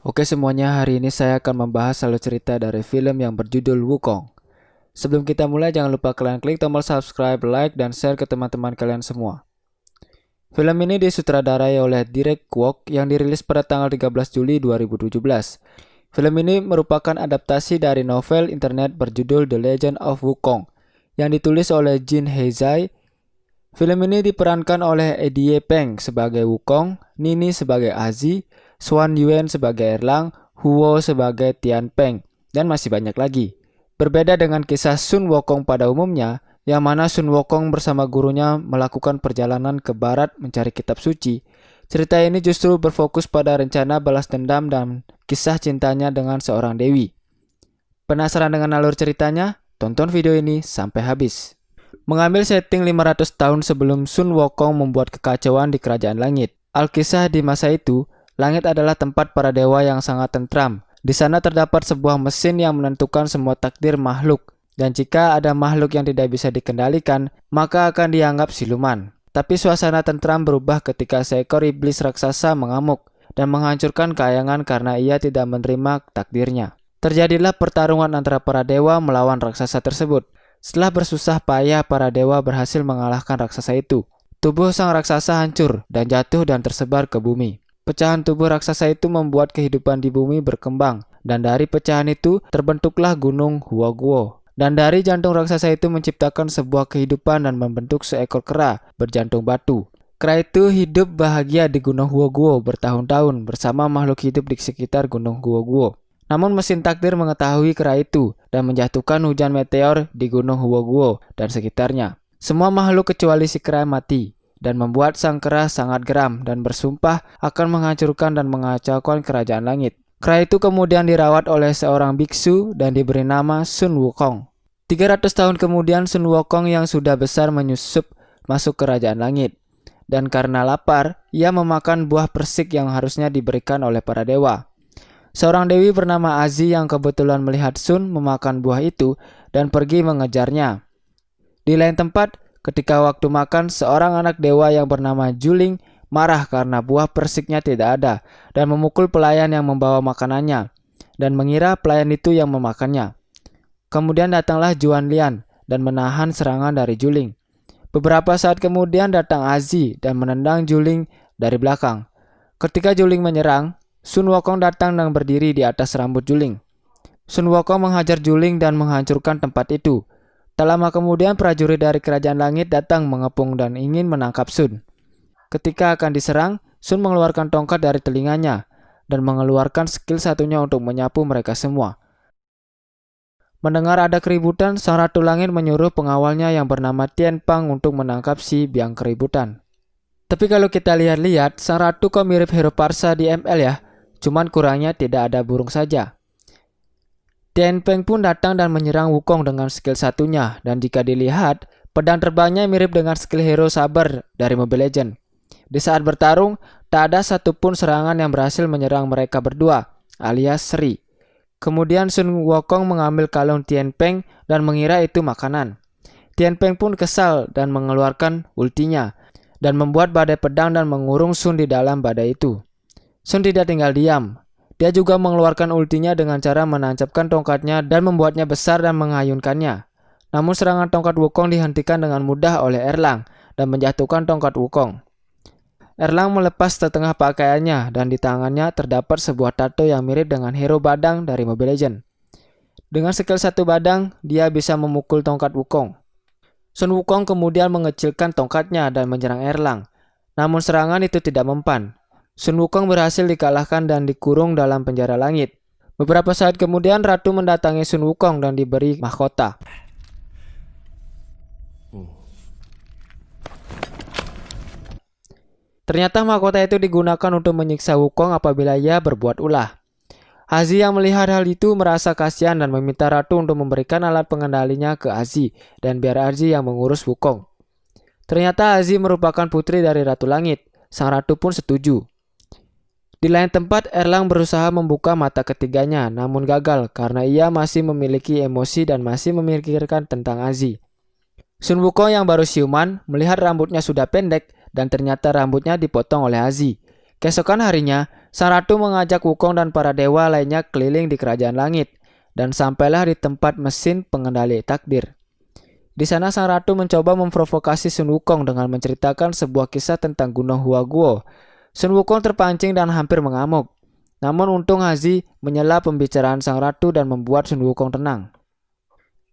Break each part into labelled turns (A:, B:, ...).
A: Oke semuanya, hari ini saya akan membahas alur cerita dari film yang berjudul Wukong. Sebelum kita mulai, jangan lupa kalian klik tombol subscribe, like, dan share ke teman-teman kalian semua. Film ini disutradarai oleh Derek Kwok yang dirilis pada tanggal 13 Juli 2017. Film ini merupakan adaptasi dari novel internet berjudul The Legend of Wukong yang ditulis oleh Jin Heizai. Film ini diperankan oleh Eddie Peng sebagai Wukong, Nini sebagai Azi, Xuan Yuan sebagai Erlang, Huo sebagai Tian Peng, dan masih banyak lagi. Berbeda dengan kisah Sun Wukong pada umumnya, yang mana Sun Wukong bersama gurunya melakukan perjalanan ke barat mencari kitab suci, cerita ini justru berfokus pada rencana balas dendam dan kisah cintanya dengan seorang dewi. Penasaran dengan alur ceritanya? Tonton video ini sampai habis. Mengambil setting 500 tahun sebelum Sun Wukong membuat kekacauan di kerajaan langit. Alkisah di masa itu, langit adalah tempat para dewa yang sangat tentram. Di sana terdapat sebuah mesin yang menentukan semua takdir makhluk. Dan jika ada makhluk yang tidak bisa dikendalikan, maka akan dianggap siluman. Tapi suasana tentram berubah ketika seekor iblis raksasa mengamuk dan menghancurkan kayangan karena ia tidak menerima takdirnya. Terjadilah pertarungan antara para dewa melawan raksasa tersebut. Setelah bersusah payah, para dewa berhasil mengalahkan raksasa itu. Tubuh sang raksasa hancur dan jatuh dan tersebar ke bumi. Pecahan tubuh raksasa itu membuat kehidupan di bumi berkembang, dan dari pecahan itu terbentuklah gunung Huoguo. Dan dari jantung raksasa itu menciptakan sebuah kehidupan dan membentuk seekor kera berjantung batu. Kera itu hidup bahagia di gunung Huoguo bertahun-tahun bersama makhluk hidup di sekitar gunung Huoguo. Namun mesin takdir mengetahui kera itu dan menjatuhkan hujan meteor di gunung Huoguo dan sekitarnya. Semua makhluk kecuali si kera mati, dan membuat sang kera sangat geram dan bersumpah akan menghancurkan dan mengacaukan kerajaan langit. Kera itu kemudian dirawat oleh seorang biksu dan diberi nama Sun Wukong. 300 tahun kemudian Sun Wukong yang sudah besar menyusup masuk kerajaan langit. Dan karena lapar, ia memakan buah persik yang harusnya diberikan oleh para dewa. Seorang dewi bernama Azi yang kebetulan melihat Sun memakan buah itu dan pergi mengejarnya. Di lain tempat, ketika waktu makan, seorang anak dewa yang bernama Juling marah karena buah persiknya tidak ada dan memukul pelayan yang membawa makanannya dan mengira pelayan itu yang memakannya. Kemudian datanglah Juan Lian dan menahan serangan dari Juling. Beberapa saat kemudian datang Azi dan menendang Juling dari belakang. Ketika Juling menyerang, Sun Wukong datang dan berdiri di atas rambut Juling. Sun Wukong menghajar Juling dan menghancurkan tempat itu. Tak lama kemudian prajurit dari kerajaan langit datang mengepung dan ingin menangkap Sun. Ketika akan diserang, Sun mengeluarkan tongkat dari telinganya dan mengeluarkan skill satunya untuk menyapu mereka semua. Mendengar ada keributan, sang Ratu Langit menyuruh pengawalnya yang bernama Tian Pang untuk menangkap si biang keributan. Tapi kalau kita lihat-lihat, sang Ratu kok mirip hero Parsa di ML ya, cuman kurangnya tidak ada burung saja. Tian Peng pun datang dan menyerang Wukong dengan skill satunya, dan jika dilihat, pedang terbangnya mirip dengan skill hero Saber dari Mobile Legends. Di saat bertarung, tak ada satupun serangan yang berhasil menyerang mereka berdua, alias Sri. Kemudian Sun Wukong mengambil kalung Tian Peng dan mengira itu makanan. Tian Peng pun kesal dan mengeluarkan ultinya, dan membuat badai pedang dan mengurung Sun di dalam badai itu. Sun tidak tinggal diam. Dia juga mengeluarkan ultinya dengan cara menancapkan tongkatnya dan membuatnya besar dan mengayunkannya. Namun serangan tongkat Wukong dihentikan dengan mudah oleh Erlang dan menjatuhkan tongkat Wukong. Erlang melepas setengah pakaiannya dan di tangannya terdapat sebuah tato yang mirip dengan hero Badang dari Mobile Legends. Dengan skill satu Badang, dia bisa memukul tongkat Wukong. Sun Wukong kemudian mengecilkan tongkatnya dan menyerang Erlang. Namun serangan itu tidak mempan. Sun Wukong berhasil dikalahkan dan dikurung dalam penjara langit. Beberapa saat kemudian Ratu mendatangi Sun Wukong dan diberi mahkota. Ternyata mahkota itu digunakan untuk menyiksa Wukong apabila ia berbuat ulah. Azi yang melihat hal itu merasa kasihan dan meminta Ratu untuk memberikan alat pengendalinya ke Azi dan biar Azi yang mengurus Wukong. Ternyata Azi merupakan putri dari Ratu Langit. Sang Ratu pun setuju. Di lain tempat, Erlang berusaha membuka mata ketiganya, namun gagal karena ia masih memiliki emosi dan masih memikirkan tentang Azi. Sun Wukong yang baru siuman melihat rambutnya sudah pendek dan ternyata rambutnya dipotong oleh Azi. Keesokan harinya, Sang ratu mengajak Wukong dan para dewa lainnya keliling di kerajaan langit, dan sampailah di tempat mesin pengendali takdir. Di sana sang ratu mencoba memprovokasi Sun Wukong dengan menceritakan sebuah kisah tentang Gunung Huaguo. Sun Wukong terpancing dan hampir mengamuk. Namun untung Hazi menyela pembicaraan sang ratu dan membuat Sun Wukong tenang.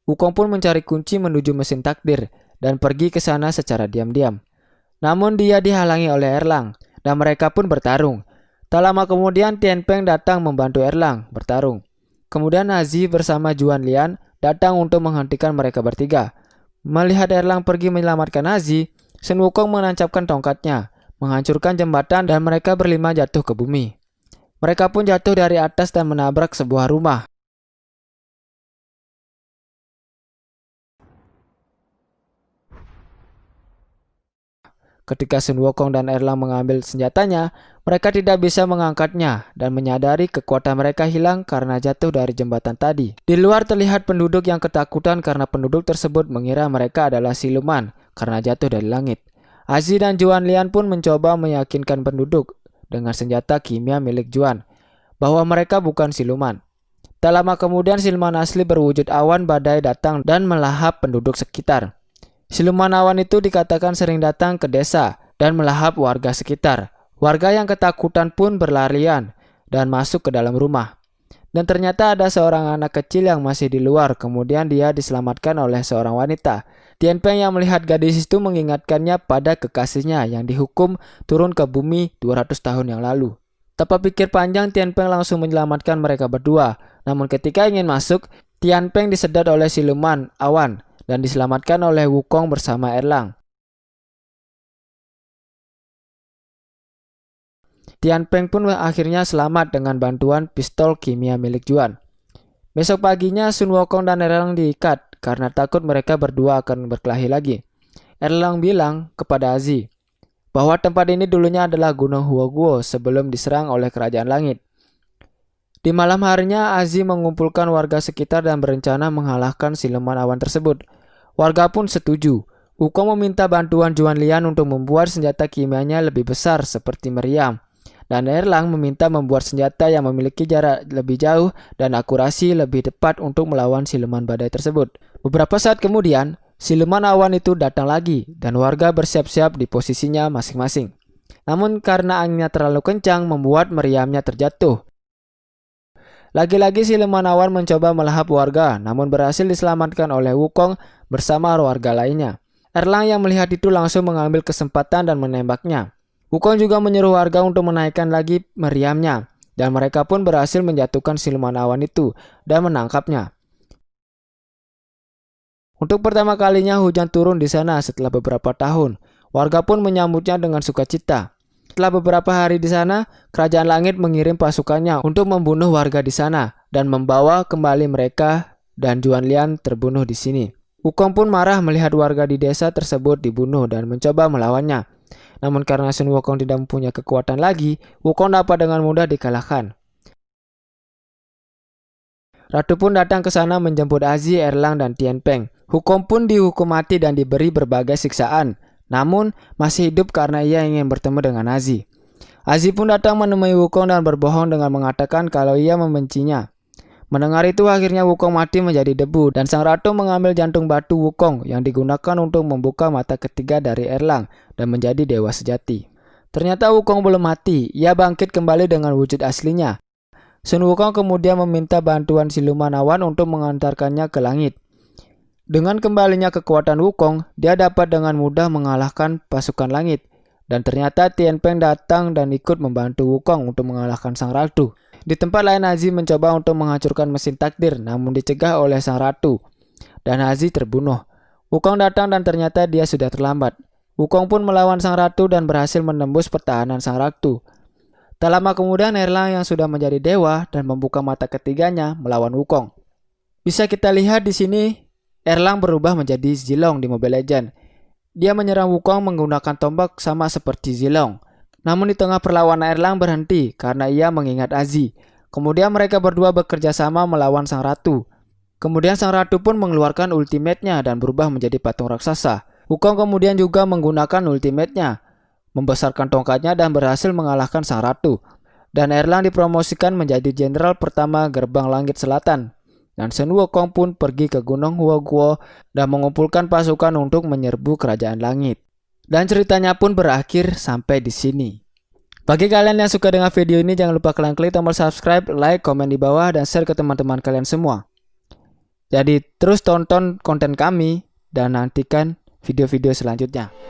A: Wukong pun mencari kunci menuju mesin takdir dan pergi ke sana secara diam-diam. Namun dia dihalangi oleh Erlang dan mereka pun bertarung. Tak lama kemudian Tian Peng datang membantu Erlang bertarung. Kemudian Hazi bersama Juan Lian datang untuk menghentikan mereka bertiga. Melihat Erlang pergi menyelamatkan Hazi, Sun Wukong menancapkan tongkatnya, menghancurkan jembatan dan mereka berlima jatuh ke bumi. Mereka pun jatuh dari atas dan menabrak sebuah rumah. Ketika Sun Wukong dan Erlang mengambil senjatanya, mereka tidak bisa mengangkatnya dan menyadari kekuatan mereka hilang karena jatuh dari jembatan tadi. Di luar terlihat penduduk yang ketakutan karena penduduk tersebut mengira mereka adalah siluman karena jatuh dari langit. Hazi dan Juan Lian pun mencoba meyakinkan penduduk dengan senjata kimia milik Juan bahwa mereka bukan siluman. Tak lama kemudian siluman asli berwujud awan badai datang dan melahap penduduk sekitar. Siluman awan itu dikatakan sering datang ke desa dan melahap warga sekitar. Warga yang ketakutan pun berlarian dan masuk ke dalam rumah. Dan ternyata ada seorang anak kecil yang masih di luar, kemudian dia diselamatkan oleh seorang wanita. Tian Peng yang melihat gadis itu mengingatkannya pada kekasihnya yang dihukum turun ke bumi 200 tahun yang lalu. Tanpa pikir panjang, Tian Peng langsung menyelamatkan mereka berdua. Namun ketika ingin masuk, Tian Peng disedot oleh siluman awan dan diselamatkan oleh Wukong bersama Erlang. Tian Peng pun akhirnya selamat dengan bantuan pistol kimia milik Juan. Besok paginya Sun Wukong dan Erlang diikat karena takut mereka berdua akan berkelahi lagi. Erlang bilang kepada Hazi bahwa tempat ini dulunya adalah Gunung Huaguo sebelum diserang oleh Kerajaan Langit. Di malam harinya, Hazi mengumpulkan warga sekitar dan berencana mengalahkan siluman awan tersebut. Warga pun setuju. Wukong meminta bantuan Juan Lian untuk membuat senjata kimianya lebih besar seperti meriam. Dan Erlang meminta membuat senjata yang memiliki jarak lebih jauh dan akurasi lebih tepat untuk melawan siluman badai tersebut. Beberapa saat kemudian, siluman awan itu datang lagi dan warga bersiap-siap di posisinya masing-masing. Namun karena anginnya terlalu kencang membuat meriamnya terjatuh. Lagi-lagi siluman awan mencoba melahap warga, namun berhasil diselamatkan oleh Wukong bersama warga lainnya. Erlang yang melihat itu langsung mengambil kesempatan dan menembaknya. Wukong juga menyuruh warga untuk menaikkan lagi meriamnya, dan mereka pun berhasil menjatuhkan siluman awan itu dan menangkapnya. Untuk pertama kalinya hujan turun di sana setelah beberapa tahun. Warga pun menyambutnya dengan sukacita. Setelah beberapa hari di sana, Kerajaan Langit mengirim pasukannya untuk membunuh warga di sana dan membawa kembali mereka dan Juan Lian terbunuh di sini. Wukong pun marah melihat warga di desa tersebut dibunuh dan mencoba melawannya. Namun karena Sun Wukong tidak mempunyai kekuatan lagi, Wukong dapat dengan mudah dikalahkan. Ratu pun datang ke sana menjemput Hazi, Erlang, dan Tian Peng. Wukong pun dihukum mati dan diberi berbagai siksaan. Namun, masih hidup karena ia ingin bertemu dengan Hazi. Hazi pun datang menemui Wukong dan berbohong dengan mengatakan kalau ia membencinya. Mendengar itu akhirnya Wukong mati menjadi debu dan sang ratu mengambil jantung batu Wukong yang digunakan untuk membuka mata ketiga dari Erlang dan menjadi dewa sejati. Ternyata Wukong belum mati, ia bangkit kembali dengan wujud aslinya. Sun Wukong kemudian meminta bantuan siluman awan untuk mengantarkannya ke langit. Dengan kembalinya kekuatan Wukong, dia dapat dengan mudah mengalahkan pasukan langit. Dan ternyata Tian Peng datang dan ikut membantu Wukong untuk mengalahkan sang ratu. Di tempat lain Hazi mencoba untuk menghancurkan mesin takdir, namun dicegah oleh sang ratu. Dan Hazi terbunuh. Wukong datang dan ternyata dia sudah terlambat. Wukong pun melawan sang ratu dan berhasil menembus pertahanan sang ratu. Tak lama kemudian Erlang yang sudah menjadi dewa dan membuka mata ketiganya melawan Wukong. Bisa kita lihat di sini, Erlang berubah menjadi Zilong di Mobile Legends. Dia menyerang Wukong menggunakan tombak sama seperti Zilong. Namun di tengah perlawanan Erlang berhenti karena ia mengingat Hazi. Kemudian mereka berdua bekerja sama melawan sang ratu. Kemudian sang ratu pun mengeluarkan ultimate-nya dan berubah menjadi patung raksasa. Wukong kemudian juga menggunakan ultimate-nya, membesarkan tongkatnya dan berhasil mengalahkan sang ratu. dan Erlang dipromosikan menjadi jenderal pertama Gerbang Langit Selatan. Dan Sun Wukong pun pergi ke Gunung Huoguo dan mengumpulkan pasukan untuk menyerbu Kerajaan Langit. Dan ceritanya pun berakhir sampai di sini. Bagi kalian yang suka dengan video ini, jangan lupa kalian klik tombol subscribe, like, komen di bawah, dan share ke teman-teman kalian semua. Jadi terus tonton konten kami dan nantikan video-video selanjutnya.